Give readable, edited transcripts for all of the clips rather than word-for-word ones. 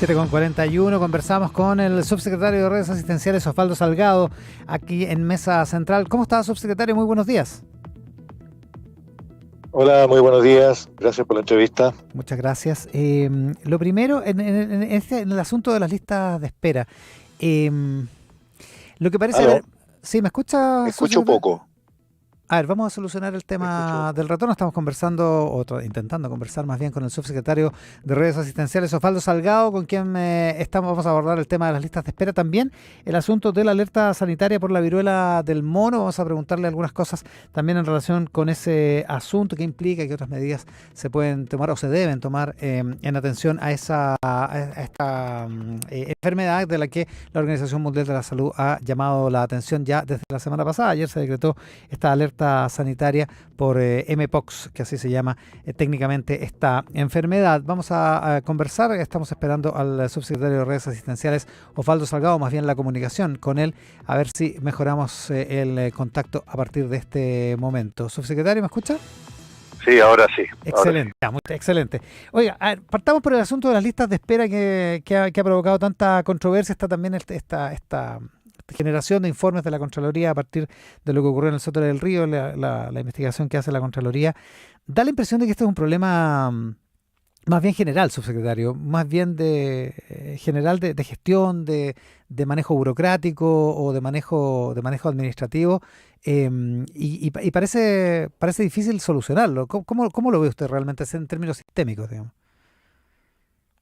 7:41, conversamos con el subsecretario de Redes Asistenciales, Osvaldo Salgado, aquí en Mesa Central. ¿Cómo está, subsecretario? Muy buenos días. Hola, muy buenos días. Gracias por la entrevista. Muchas gracias. Lo primero, en el asunto de las listas de espera, lo que parece ¿Aló? haber... ¿Sí, me escucha, Escucho subsecretario? poco. A ver, vamos a solucionar el tema Escucho. del retorno. Estamos conversando, intentando conversar más bien con el subsecretario de Redes Asistenciales, Osvaldo Salgado, con quien vamos a abordar el tema de las listas de espera. También el asunto de la alerta sanitaria por la viruela del mono. Vamos a preguntarle algunas cosas también en relación con ese asunto, qué implica, qué otras medidas se pueden tomar o se deben tomar en atención a esta enfermedad de la que la Organización Mundial de la Salud ha llamado la atención ya desde la semana pasada. Ayer se decretó esta alerta sanitaria por Mpox, que así se llama técnicamente esta enfermedad. Vamos a conversar, estamos esperando al subsecretario de Redes Asistenciales, Osvaldo Salgado, más bien la comunicación con él, a ver si mejoramos el contacto a partir de este momento. Subsecretario, ¿me escucha? Sí, ahora sí. Excelente, excelente. Oiga, a ver, partamos por el asunto de las listas de espera que ha provocado tanta controversia. Está también esta generación de informes de la Contraloría a partir de lo que ocurrió en el Soto del Río, la investigación que hace la Contraloría. Da la impresión de que este es un problema más bien general, subsecretario, más bien general de gestión, de manejo burocrático o de manejo administrativo, y parece difícil solucionarlo. ¿Cómo lo ve usted realmente en términos sistémicos, digamos?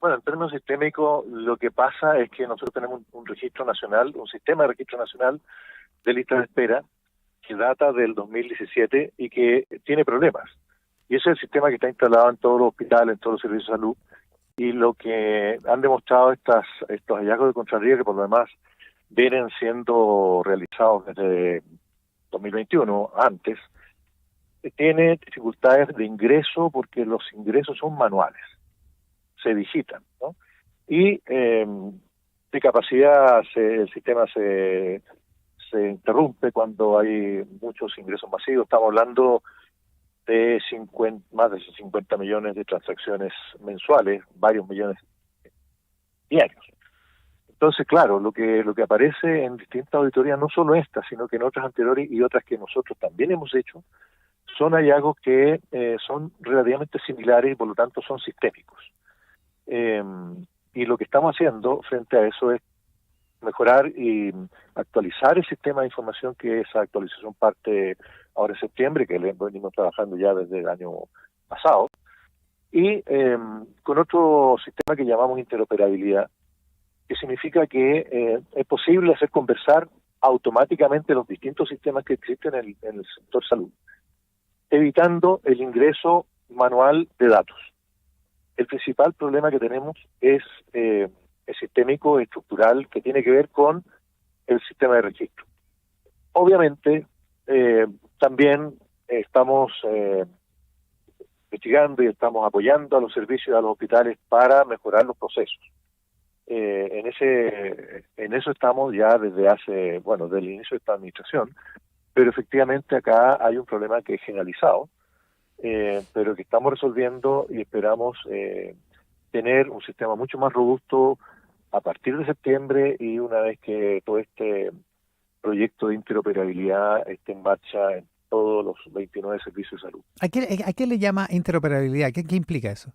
Bueno, en términos sistémicos, lo que pasa es que nosotros tenemos un registro nacional, un sistema de registro nacional de listas de espera que data del 2017 y que tiene problemas. Y ese es el sistema que está instalado en todos los hospitales, en todos los servicios de salud. Y lo que han demostrado estos hallazgos de Contraloría, que por lo demás vienen siendo realizados desde 2021, antes, tiene dificultades de ingreso porque los ingresos son manuales, se digitan, ¿no? Y de capacidad el sistema se interrumpe cuando hay muchos ingresos masivos. Estamos hablando de más de 50 millones de transacciones mensuales, varios millones diarios. Entonces, claro, lo que aparece en distintas auditorías, no solo esta, sino que en otras anteriores y otras que nosotros también hemos hecho, son hallazgos que son relativamente similares y por lo tanto son sistémicos. Y lo que estamos haciendo frente a eso es mejorar y actualizar el sistema de información, que esa actualización parte ahora en septiembre, que le venimos trabajando ya desde el año pasado, y con otro sistema que llamamos interoperabilidad, que significa que es posible hacer conversar automáticamente los distintos sistemas que existen en el sector salud, evitando el ingreso manual de datos. El principal problema que tenemos es el sistémico, estructural, que tiene que ver con el sistema de registro. Obviamente, también estamos investigando y estamos apoyando a los servicios, a los hospitales para mejorar los procesos. En eso estamos ya desde el inicio de esta administración, pero efectivamente acá hay un problema que es generalizado, pero que estamos resolviendo y esperamos tener un sistema mucho más robusto a partir de septiembre, y una vez que todo este proyecto de interoperabilidad esté en marcha en todos los 29 servicios de salud. ¿A qué le llama interoperabilidad? ¿Qué implica eso?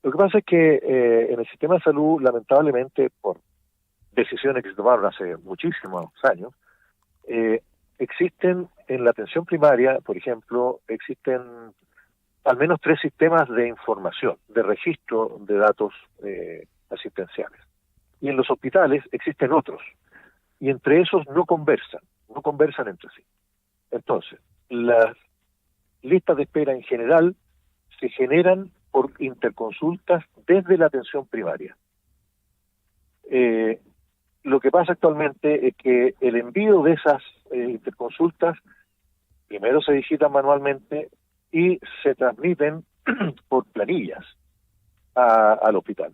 Lo que pasa es que en el sistema de salud, lamentablemente, por decisiones que se tomaron hace muchísimos años, existen en la atención primaria, por ejemplo, existen al menos 3 sistemas de información, de registro de datos asistenciales. Y en los hospitales existen otros, y entre esos no conversan entre sí. Entonces, las listas de espera en general se generan por interconsultas desde la atención primaria. Lo que pasa actualmente es que el envío de esas interconsultas primero se digitan manualmente y se transmiten por planillas al hospital.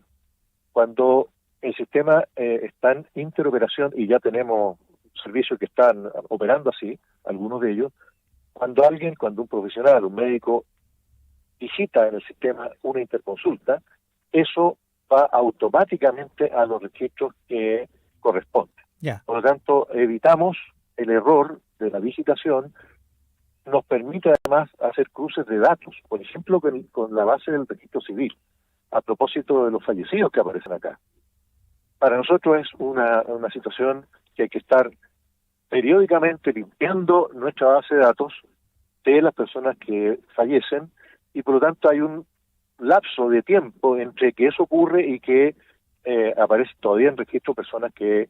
Cuando el sistema está en interoperación, y ya tenemos servicios que están operando así, algunos de ellos, cuando un profesional, un médico, digita en el sistema una interconsulta, eso va automáticamente a los registros que corresponden. Ya. Por lo tanto, evitamos el error de la visitación. Nos permite además hacer cruces de datos, por ejemplo, con la base del registro civil, a propósito de los fallecidos que aparecen acá. Para nosotros es una situación que hay que estar periódicamente limpiando nuestra base de datos de las personas que fallecen, y por lo tanto hay un lapso de tiempo entre que eso ocurre y que aparece todavía en registro personas que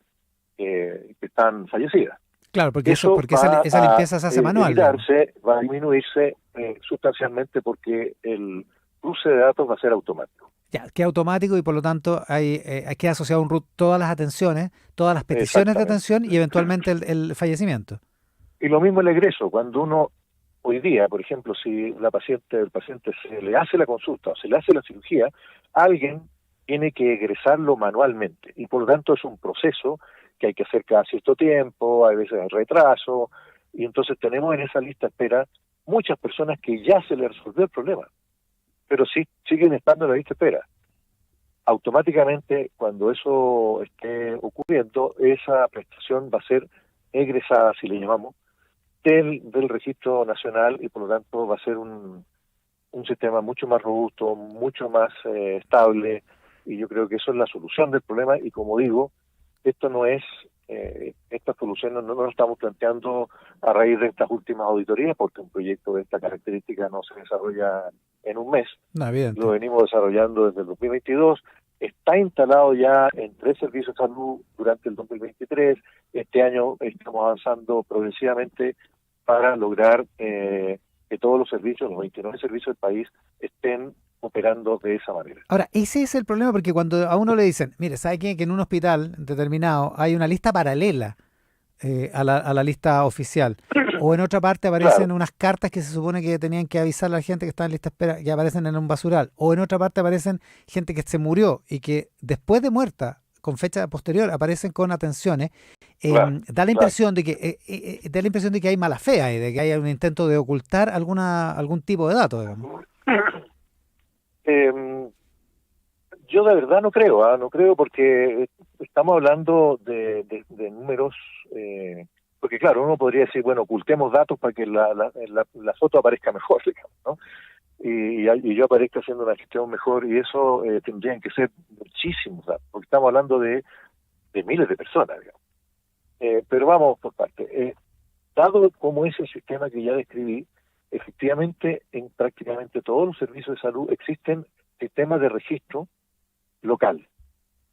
están fallecidas. Claro, porque Eso esa limpieza se hace manual. evitarse, va a disminuirse sustancialmente, porque el cruce de datos va a ser automático. Ya, queda automático y por lo tanto hay queda asociado a un root todas las atenciones, todas las peticiones de atención y eventualmente el fallecimiento. Y lo mismo el egreso. Cuando uno, hoy día, por ejemplo, si el paciente se le hace la consulta o se le hace la cirugía, alguien tiene que egresarlo manualmente, y por lo tanto es un proceso que hay que hacer cada cierto tiempo, a veces hay retraso, y entonces tenemos en esa lista de espera muchas personas que ya se les resolvió el problema, pero sí siguen estando en la lista de espera. Automáticamente, cuando eso esté ocurriendo, esa prestación va a ser egresada, si le llamamos, del registro nacional, y por lo tanto va a ser un sistema mucho más robusto, mucho más estable, y yo creo que eso es la solución del problema. Y como digo, esto no es, esta solución no lo estamos planteando a raíz de estas últimas auditorías, porque un proyecto de esta característica no se desarrolla en un mes. No, evidente. Lo venimos desarrollando desde el 2022, está instalado ya en 3 servicios de salud durante el 2023, este año estamos avanzando progresivamente para lograr que todos los servicios, los 29 servicios del país, estén operando de esa manera. Ahora, ese es el problema, porque cuando a uno le dicen, mire, ¿sabe qué? Que en un hospital determinado hay una lista paralela a la lista oficial, o en otra parte aparecen unas cartas que se supone que tenían que avisar a la gente que está en lista de espera, que aparecen en un basural, o en otra parte aparecen gente que se murió y que después de muerta, con fecha posterior, aparecen con atenciones. Da la impresión de que hay mala fe ahí, de que hay un intento de ocultar algún tipo de dato, digamos. Yo de verdad no creo, porque estamos hablando de números, porque claro, uno podría decir, bueno, ocultemos datos para que la foto aparezca mejor, digamos, ¿no? Y yo aparezca haciendo una gestión mejor, y eso tendrían que ser muchísimos datos, porque estamos hablando de miles de personas, digamos. Pero vamos por parte. Dado como es el sistema que ya describí, efectivamente en prácticamente todos los servicios de salud existen sistemas de registro local,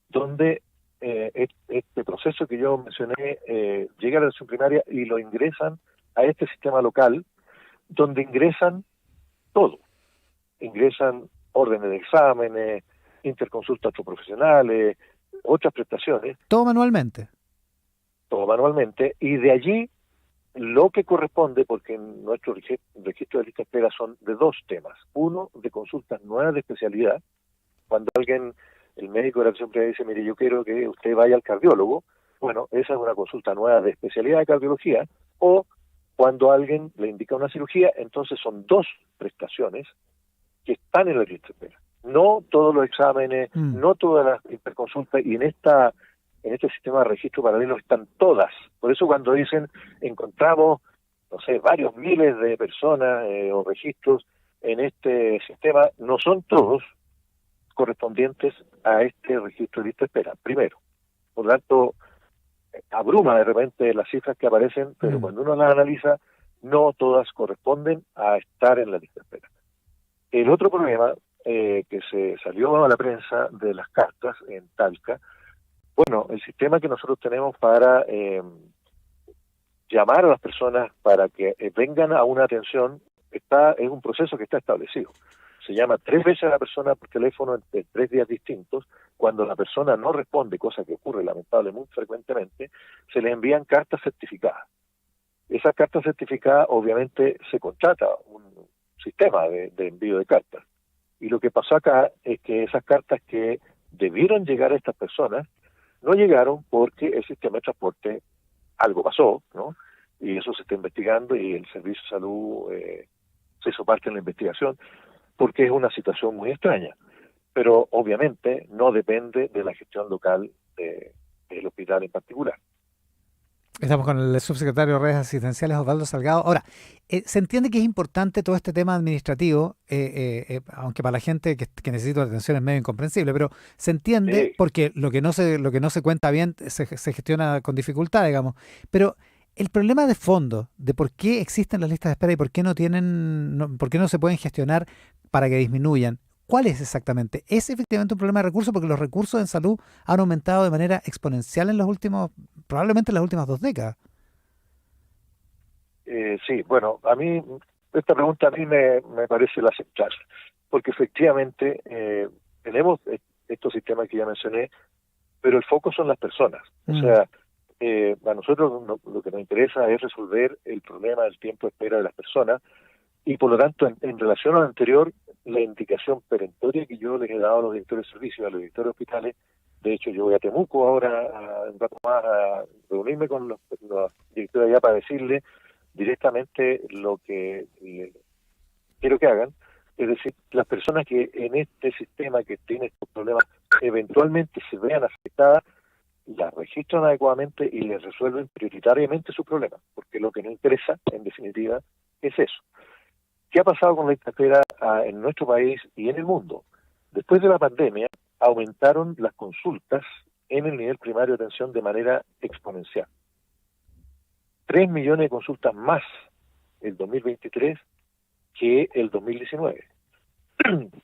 donde este proceso que yo mencioné llega a la atención primaria y lo ingresan a este sistema local, donde ingresan todo. Ingresan órdenes de exámenes, interconsultas profesionales, otras prestaciones. Todo manualmente. Todo manualmente, y de allí lo que corresponde, porque en nuestro registro de lista de espera son de 2 temas. Uno, de consultas nuevas de especialidad. Cuando el médico de la atención primaria dice, mire, yo quiero que usted vaya al cardiólogo, bueno, esa es una consulta nueva de especialidad de cardiología. O cuando alguien le indica una cirugía, entonces son 2 prestaciones que están en la lista de espera. No todos los exámenes, no todas las interconsultas, y en este sistema de registro paralelo están todas. Por eso cuando dicen, encontramos, no sé, varios miles de personas o registros en este sistema, no son todos correspondientes a este registro de lista de espera, primero. Por lo tanto, abruma de repente las cifras que aparecen, pero cuando uno las analiza, no todas corresponden a estar en la lista de espera. El otro problema que se salió a la prensa de las cartas en Talca, bueno, el sistema que nosotros tenemos para llamar a las personas para que vengan a una atención es un proceso que está establecido. Se llama 3 veces a la persona por teléfono en 3 días distintos. Cuando la persona no responde, cosa que ocurre lamentablemente muy frecuentemente, se le envían cartas certificadas. Esas cartas certificadas, obviamente, se contrata un sistema de envío de cartas. Y lo que pasó acá es que esas cartas que debieron llegar a estas personas no llegaron porque el sistema de transporte, algo pasó, ¿no? Y eso se está investigando, y el Servicio de Salud se hizo parte en la investigación, porque es una situación muy extraña. pero obviamente no depende de la gestión local del hospital en particular. Estamos con el subsecretario de Redes Asistenciales, Osvaldo Salgado. Ahora, se entiende que es importante todo este tema administrativo, aunque para la gente que necesita atención es medio incomprensible, pero se entiende Sí, porque lo que no se cuenta bien se gestiona con dificultad, digamos. Pero el problema de fondo, de por qué existen las listas de espera y por qué no tienen, por qué no se pueden gestionar para que disminuyan, ¿cuál es exactamente? ¿Es efectivamente un problema de recursos? Porque los recursos en salud han aumentado de manera exponencial en los últimos, probablemente en las últimas 2 décadas. sí, bueno, a mí, esta pregunta a mí me parece la central, porque efectivamente tenemos estos sistemas que ya mencioné, pero el foco son las personas. O Mm, sea, a nosotros lo que nos interesa es resolver el problema del tiempo de espera de las personas y por lo tanto, en relación a lo anterior, la indicación perentoria que yo les he dado a los directores de servicios, a los directores de hospitales, de hecho yo voy a Temuco ahora, un rato más, a reunirme con los directores allá para decirles directamente lo que quiero que hagan, es decir, las personas que en este sistema que tiene estos problemas eventualmente se vean afectadas, las registran adecuadamente y les resuelven prioritariamente sus problemas, porque lo que nos interesa, en definitiva, es eso. ¿Qué ha pasado con la lista de espera en nuestro país y en el mundo? Después de la pandemia, aumentaron las consultas en el nivel primario de atención de manera exponencial. 3 millones de consultas más el 2023 que el 2019.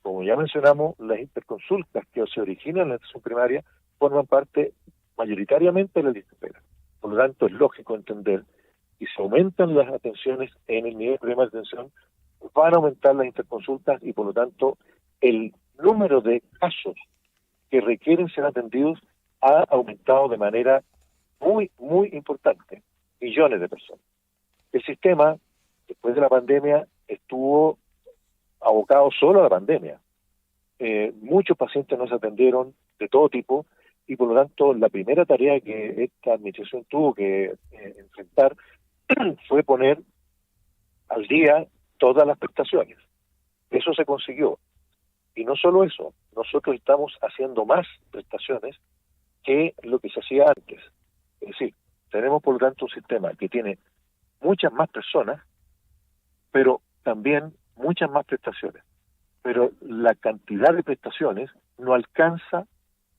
Como ya mencionamos, las interconsultas que se originan en la atención primaria forman parte mayoritariamente de la lista de espera. Por lo tanto, es lógico entender que si aumentan las atenciones en el nivel primario de atención, van a aumentar las interconsultas y por lo tanto el número de casos que requieren ser atendidos ha aumentado de manera muy, muy importante. Millones de personas. El sistema, después de la pandemia, estuvo abocado solo a la pandemia. Muchos pacientes no se atendieron de todo tipo y por lo tanto la primera tarea que esta administración tuvo que enfrentar fue poner al día todas las prestaciones. Eso se consiguió. Y no solo eso, nosotros estamos haciendo más prestaciones que lo que se hacía antes. Es decir, tenemos por lo tanto un sistema que tiene muchas más personas, pero también muchas más prestaciones. Pero la cantidad de prestaciones no alcanza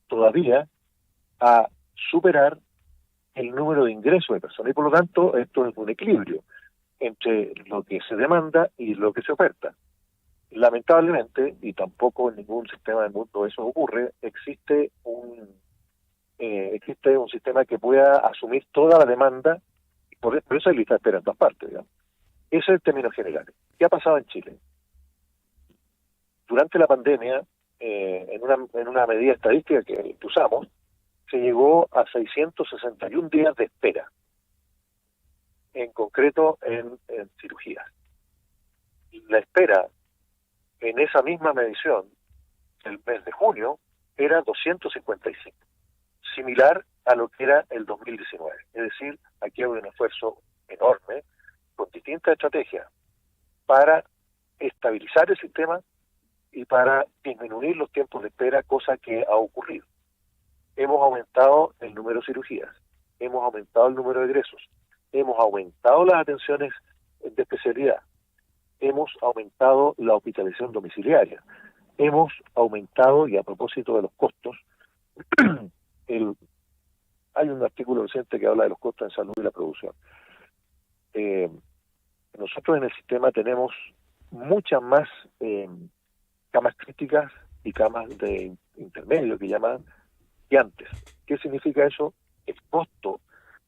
todavía a superar el número de ingresos de personas. Y por lo tanto, esto es un equilibrio entre lo que se demanda y lo que se oferta. Lamentablemente, y tampoco en ningún sistema del mundo eso ocurre, existe un sistema que pueda asumir toda la demanda, por eso hay lista de espera en todas partes, digamos. Ese es el término general. ¿Qué ha pasado en Chile? Durante la pandemia, en una medida estadística que usamos, se llegó a 661 días de espera, en concreto en cirugías. La espera en esa misma medición, el mes de junio, era 255, similar a lo que era el 2019. Es decir, aquí hay un esfuerzo enorme, con distintas estrategias, para estabilizar el sistema y para disminuir los tiempos de espera, cosa que ha ocurrido. Hemos aumentado el número de cirugías, hemos aumentado el número de egresos, hemos aumentado las atenciones de especialidad, hemos aumentado la hospitalización domiciliaria, hemos aumentado, y a propósito de los costos, hay un artículo reciente que habla de los costos en salud y la producción. Nosotros en el sistema tenemos muchas más camas críticas y camas de intermedio que llaman que antes. ¿Qué significa eso? El costo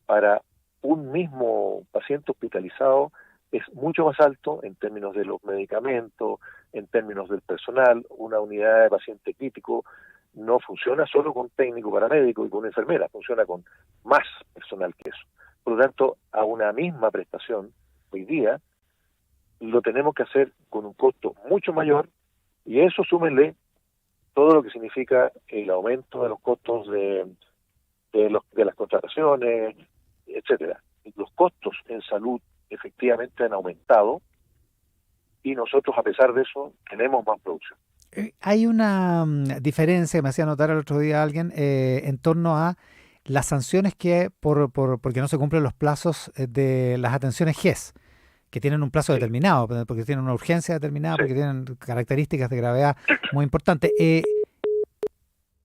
para un mismo paciente hospitalizado es mucho más alto en términos de los medicamentos, en términos del personal. Una unidad de paciente crítico no funciona solo con técnico paramédico y con enfermera, funciona con más personal que eso. Por lo tanto, a una misma prestación, hoy día, lo tenemos que hacer con un costo mucho mayor y eso súmenle todo lo que significa el aumento de los costos de las contrataciones, etcétera. Los costos en salud efectivamente han aumentado y nosotros a pesar de eso tenemos más producción. Hay una diferencia, me hacía notar el otro día alguien, en torno a las sanciones que porque no se cumplen los plazos de las atenciones GES, que tienen un plazo Sí, determinado, porque tienen una urgencia determinada, sí. porque tienen características de gravedad muy importantes.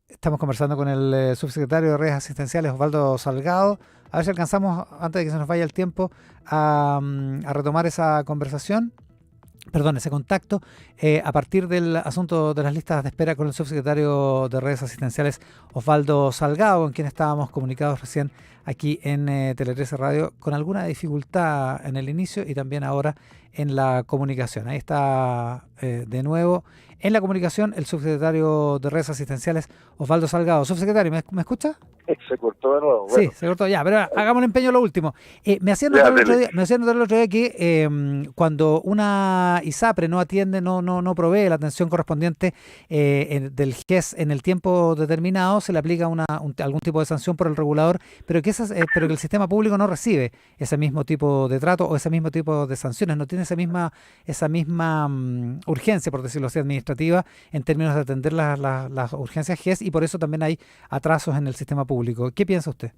Estamos conversando con el subsecretario de Redes Asistenciales, Osvaldo Salgado. A ver si alcanzamos, antes de que se nos vaya el tiempo, a retomar esa conversación, perdón, ese contacto, a partir del asunto de las listas de espera con el subsecretario de Redes Asistenciales, Osvaldo Salgado, con quien estábamos comunicados recién aquí en Tele 13 Radio, con alguna dificultad en el inicio y también ahora en la comunicación. Ahí está de nuevo en la comunicación el subsecretario de Redes Asistenciales, Osvaldo Salgado. Subsecretario, ¿me escucha? Se cortó de nuevo. Sí, Bueno, se cortó ya, pero hagamos el empeño lo último. Me hacían ya, notar el otro dele. día, que cuando una ISAPRE no atiende, no provee la atención correspondiente del GES en el tiempo determinado, se le aplica algún tipo de sanción por el regulador, pero pero que el sistema público no recibe ese mismo tipo de trato o ese mismo tipo de sanciones, no tiene esa misma urgencia, por decirlo así, administrativa, en términos de atender las urgencias GES, y por eso también hay atrasos en el sistema público. ¿Qué piensa usted?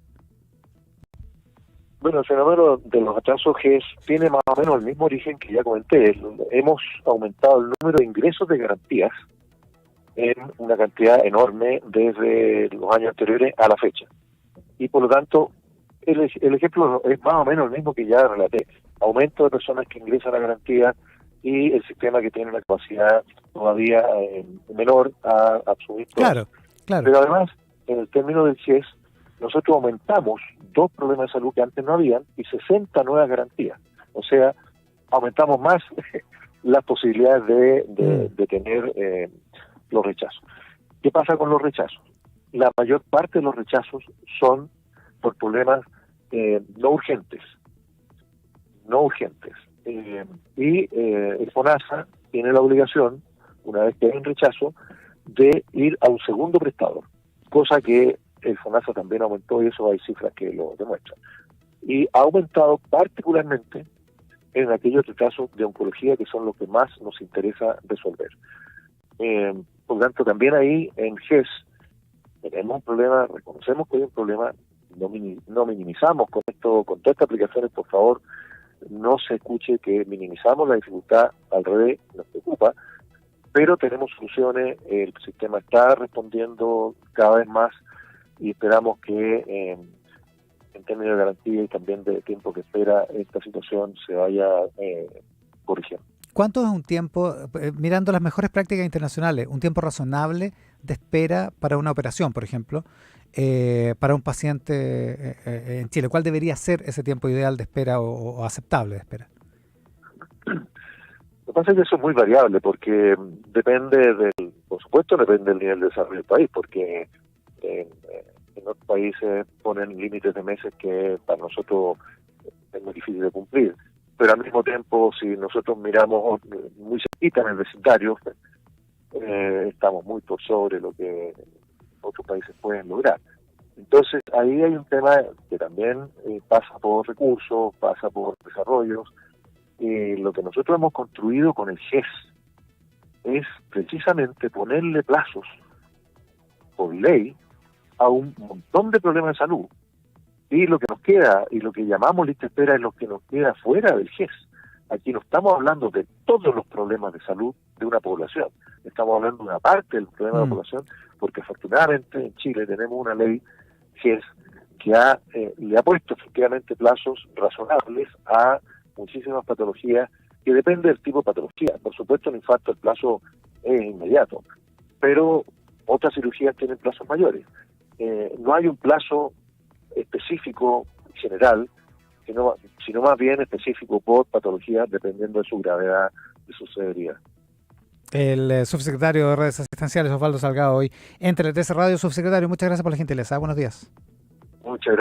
Bueno, el fenómeno de los atrasos GES tiene más o menos el mismo origen que ya comenté. Hemos aumentado el número de ingresos de garantías en una cantidad enorme desde los años anteriores a la fecha. Y por lo tanto, el ejemplo es más o menos el mismo que ya relaté. Aumento de personas que ingresan a garantía y el sistema que tiene una capacidad todavía menor a absorber todo eso. Claro, claro. Pero además, en el término del GES, nosotros aumentamos 2 problemas de salud que antes no habían y 60 nuevas garantías. O sea, aumentamos más las posibilidades de tener los rechazos. ¿Qué pasa con los rechazos? La mayor parte de los rechazos son por problemas no urgentes. El FONASA tiene la obligación, una vez que hay un rechazo, de ir a un segundo prestador, cosa que el FONASA también aumentó y eso hay cifras que lo demuestran. Y ha aumentado particularmente en aquellos casos de oncología que son los que más nos interesa resolver. Por lo tanto, también ahí en GES tenemos un problema, reconocemos que hay un problema, no minimizamos con esto, con todas estas aplicaciones, por favor, no se escuche que minimizamos la dificultad, al revés, nos preocupa, pero tenemos soluciones, el sistema está respondiendo cada vez más y esperamos que en términos de garantía y también de tiempo que espera esta situación se vaya corrigiendo. ¿Cuánto es un tiempo, mirando las mejores prácticas internacionales, un tiempo razonable de espera para una operación, por ejemplo, para un paciente en Chile? ¿Cuál debería ser ese tiempo ideal de espera o aceptable de espera? Lo que pasa es que eso es muy variable porque por supuesto depende del nivel de desarrollo del país, porque en otros países ponen límites de meses que para nosotros es muy difícil de cumplir. Pero al mismo tiempo, si nosotros miramos muy cerquita en el vecindario, estamos muy por sobre lo que otros países pueden lograr. Entonces, ahí hay un tema que también pasa por recursos, pasa por desarrollos. Lo que nosotros hemos construido con el GES es precisamente ponerle plazos por ley a un montón de problemas de salud. Y lo que nos queda, y lo que llamamos lista de espera, es lo que nos queda fuera del GES. Aquí no estamos hablando de todos los problemas de salud de una población. Estamos hablando de una parte del problema de la población, porque afortunadamente en Chile tenemos una ley GES que le ha puesto efectivamente plazos razonables a muchísimas patologías que depende del tipo de patología. Por supuesto, el infarto, el plazo es inmediato, pero otras cirugías tienen plazos mayores. No hay un plazo específico general, sino más bien específico por patología dependiendo de su gravedad, de su severidad. El subsecretario de Redes Asistenciales, Osvaldo Salgado, hoy en Tele 13 Radio. Subsecretario, muchas gracias por la gentileza. Buenos días. Muchas gracias.